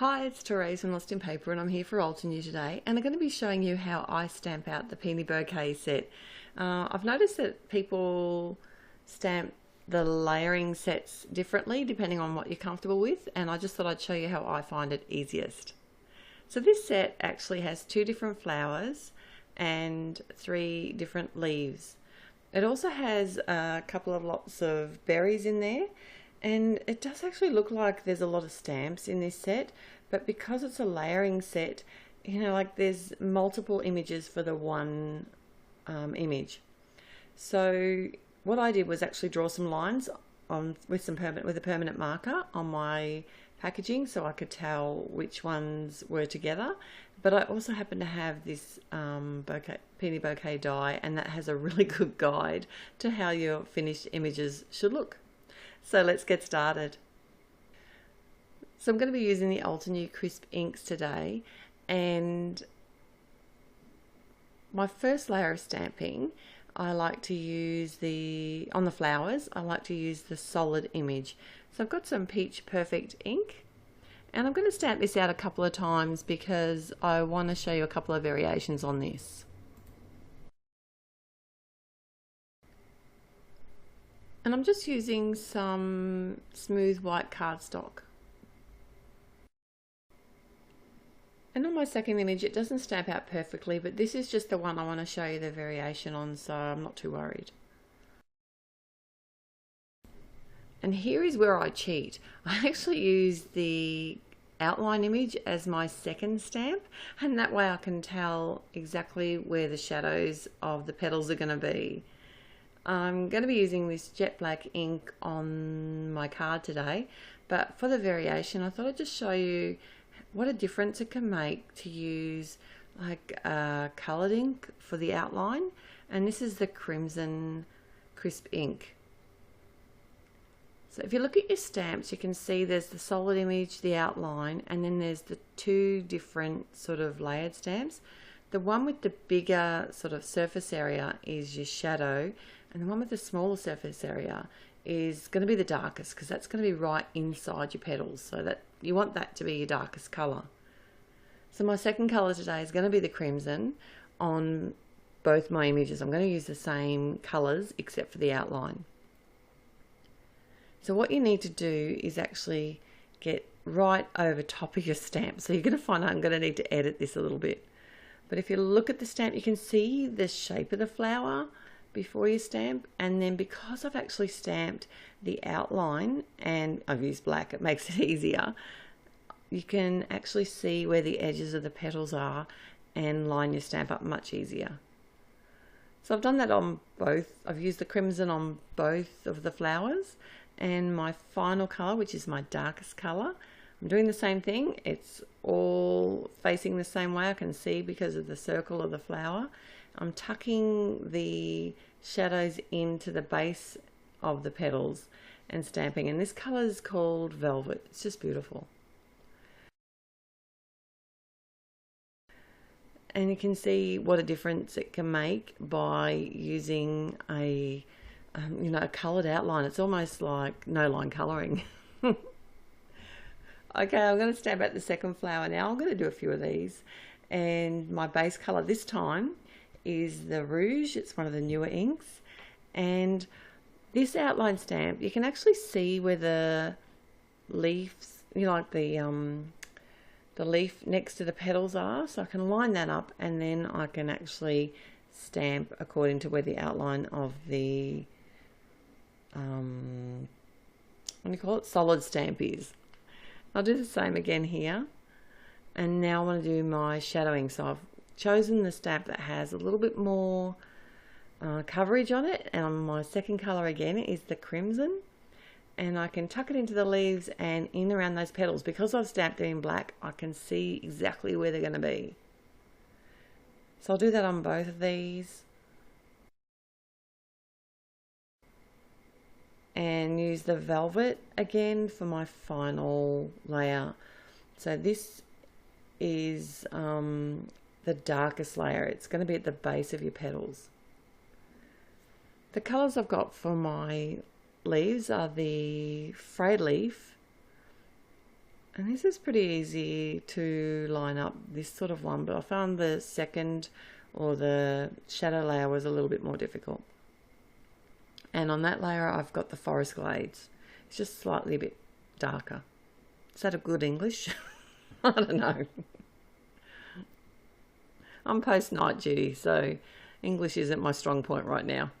Hi, it's Therese from Lostinpaper and I'm here for Altenew today, and I'm going to be showing you how I stamp out the Peony Bouquet set. I've noticed that people stamp the layering sets differently depending on what you're comfortable with, and I just thought I'd show you how I find it easiest. So this set actually has 2 different flowers and 3 different leaves. It also has a couple of lots of berries in there. And it does actually look like there's a lot of stamps in this set, but because it's a layering set, like there's multiple images for the one image. So what I did was actually draw some lines with a permanent marker on my packaging so I could tell which ones were together. But I also happen to have this Peony Bouquet die, and that has a really good guide to how your finished images should look. So let's get started. So I'm going to be using the Altenew crisp inks today, and my first layer of stamping I like to use on the flowers, I like to use the solid image. So I've got some Peach Perfect ink, and I'm going to stamp this out a couple of times because I want to show you a couple of variations on this. And I'm just using some smooth white cardstock. And on my second image it doesn't stamp out perfectly, but this is just the one I want to show you the variation on, so I'm not too worried. And here is where I cheat. I actually use the outline image as my second stamp, and that way I can tell exactly where the shadows of the petals are going to be. I'm going to be using this jet black ink on my card today, but for the variation I thought I'd just show you what a difference it can make to use like coloured ink for the outline, and this is the crimson crisp ink. So if you look at your stamps, you can see there's the solid image, the outline, and then there's the 2 different sort of layered stamps. The one with the bigger sort of surface area is your shadow, and the one with the smaller surface area is going to be the darkest, because that's going to be right inside your petals, so that you want that to be your darkest colour. So my second colour today is going to be the crimson on both my images. I'm going to use the same colours except for the outline. So what you need to do is actually get right over top of your stamp. So you're going to find I'm going to need to edit this a little bit. But if you look at the stamp, you can see the shape of the flower before you stamp, and then because I've actually stamped the outline and I've used black, it makes it easier. You can actually see where the edges of the petals are and line your stamp up much easier. So I've done that on both. I've used the crimson on both of the flowers, and my final colour, which is my darkest colour, I'm doing the same thing. It's all facing the same way, I can see because of the circle of the flower. I'm tucking the shadows into the base of the petals and stamping, and this colour is called Velvet. It's just beautiful. And you can see what a difference it can make by using a coloured outline. It's almost like no line colouring. Okay, I'm going to stamp out the second flower now. I'm going to do a few of these, and my base colour this time is the rouge. It's one of the newer inks, and this outline stamp, you can actually see where the leaves, like the leaf next to the petals are, so I can line that up, and then I can actually stamp according to where the outline of the solid stamp is. I'll do the same again here, and now I want to do my shadowing. So I've chosen the stamp that has a little bit more coverage on it, and my second colour again is the crimson, and I can tuck it into the leaves and in around those petals. Because I've stamped it in black, I can see exactly where they're going to be. So I'll do that on both of these, and use the velvet again for my final layer. So this is the darkest layer. It's going to be at the base of your petals. The colours I've got for my leaves are the frayed leaf, And this is pretty easy to line up, this sort of one, but I found the second or the shadow layer was a little bit more difficult. And on that layer I've got the forest glades. It's just slightly a bit darker. Is that a good English? I don't know. I'm post night duty, so English isn't my strong point right now.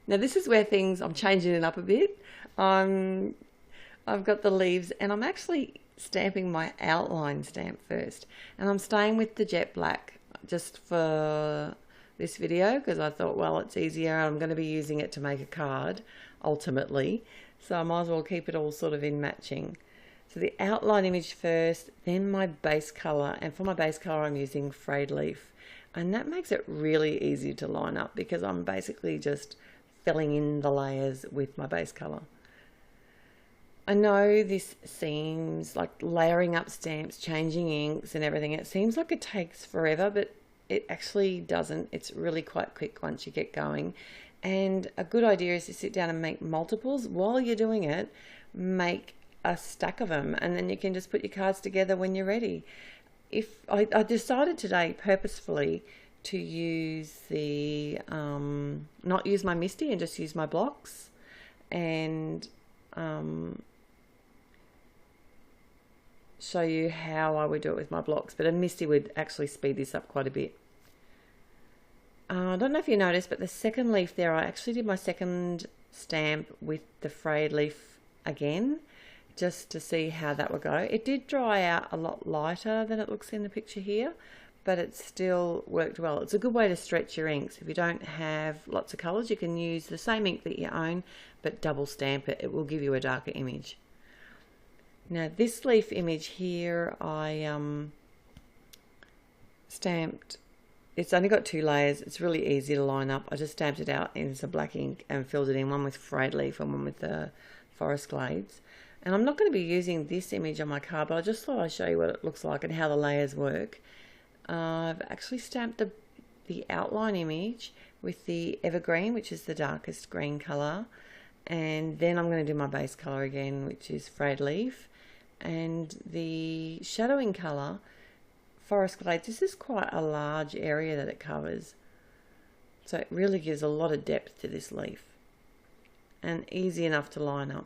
Now this is where I'm changing it up a bit. I've got the leaves and I'm actually stamping my outline stamp first. And I'm staying with the jet black just for this video because I thought, well, it's easier. I'm going to be using it to make a card ultimately. So I might as well keep it all sort of in matching. So the outline image first, then my base colour. And for my base colour, I'm using frayed leaf. And that makes it really easy to line up because I'm basically just filling in the layers with my base colour. I know this seems like layering up stamps, changing inks and everything. It seems like it takes forever, but it actually doesn't. It's really quite quick once you get going. And a good idea is to sit down and make multiples. While you're doing it, make a stack of them and then you can just put your cards together when you're ready. If I decided today purposefully to use the not use my MISTI and just use my blocks and show you how I would do it with my blocks, but a MISTI would actually speed this up quite a bit. I don't know if you noticed, but the second leaf there, I actually did my second stamp with the frayed leaf again just to see how that would go. It did dry out a lot lighter than it looks in the picture here, but it still worked well. It's a good way to stretch your inks. If you don't have lots of colours, you can use the same ink that you own, but double stamp it. It will give you a darker image. Now this leaf image here, I stamped, it's only got 2 layers. It's really easy to line up. I just stamped it out in some black ink and filled it in, one with frayed leaf and one with the forest glades. And I'm not going to be using this image on my card, but I just thought I'd show you what it looks like and how the layers work. I've actually stamped the outline image with the evergreen, which is the darkest green colour, and then I'm going to do my base colour again, which is frayed leaf, and the shadowing colour, forest glades. This is quite a large area that it covers, so it really gives a lot of depth to this leaf and easy enough to line up.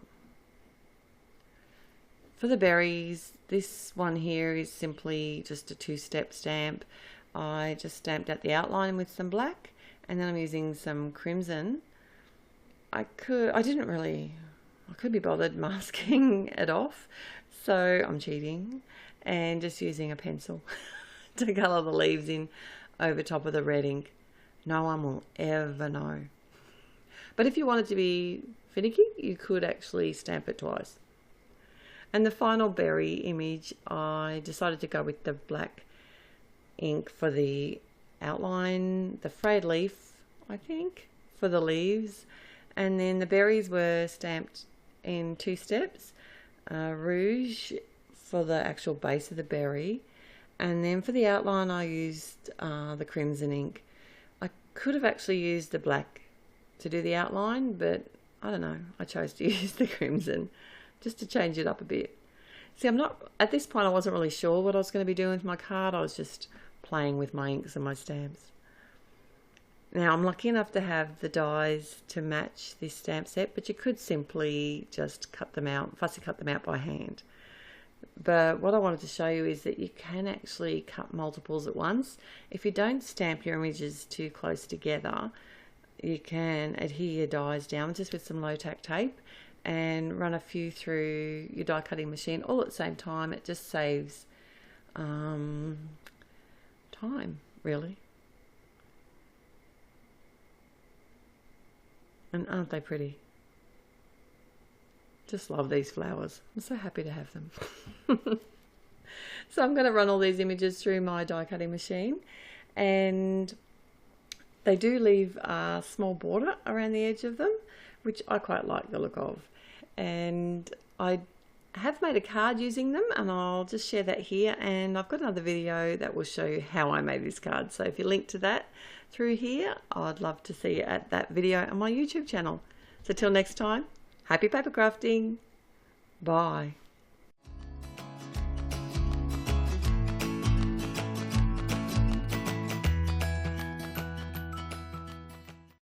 For the berries, this one here is simply just a 2-step stamp. I just stamped out the outline with some black and then I'm using some crimson. I could be bothered masking it off, so I'm cheating and just using a pencil to colour the leaves in over top of the red ink. No one will ever know. But if you wanted to be finicky, you could actually stamp it twice. And the final berry image, I decided to go with the black ink for the outline, the frayed leaf, I think, for the leaves. And then the berries were stamped in 2 steps. Rouge for the actual base of the berry. And then for the outline, I used the crimson ink. I could have actually used the black to do the outline, but I don't know. I chose to use the crimson just to change it up a bit. See, at this point I wasn't really sure what I was going to be doing with my card. I was just playing with my inks and my stamps. Now I'm lucky enough to have the dies to match this stamp set, but you could simply just fussy cut them out by hand. But what I wanted to show you is that you can actually cut multiples at once. If you don't stamp your images too close together, you can adhere your dies down just with some low-tack tape and run a few through your die cutting machine all at the same time. It just saves time, really. And aren't they pretty? Just love these flowers. I'm so happy to have them. So I'm going to run all these images through my die cutting machine, and they do leave a small border around the edge of them, which I quite like the look of. And I have made a card using them, and I'll just share that here. And I've got another video that will show you how I made this card. So if you link to that through here, I'd love to see you at that video on my YouTube channel. So till next time, happy paper crafting. Bye.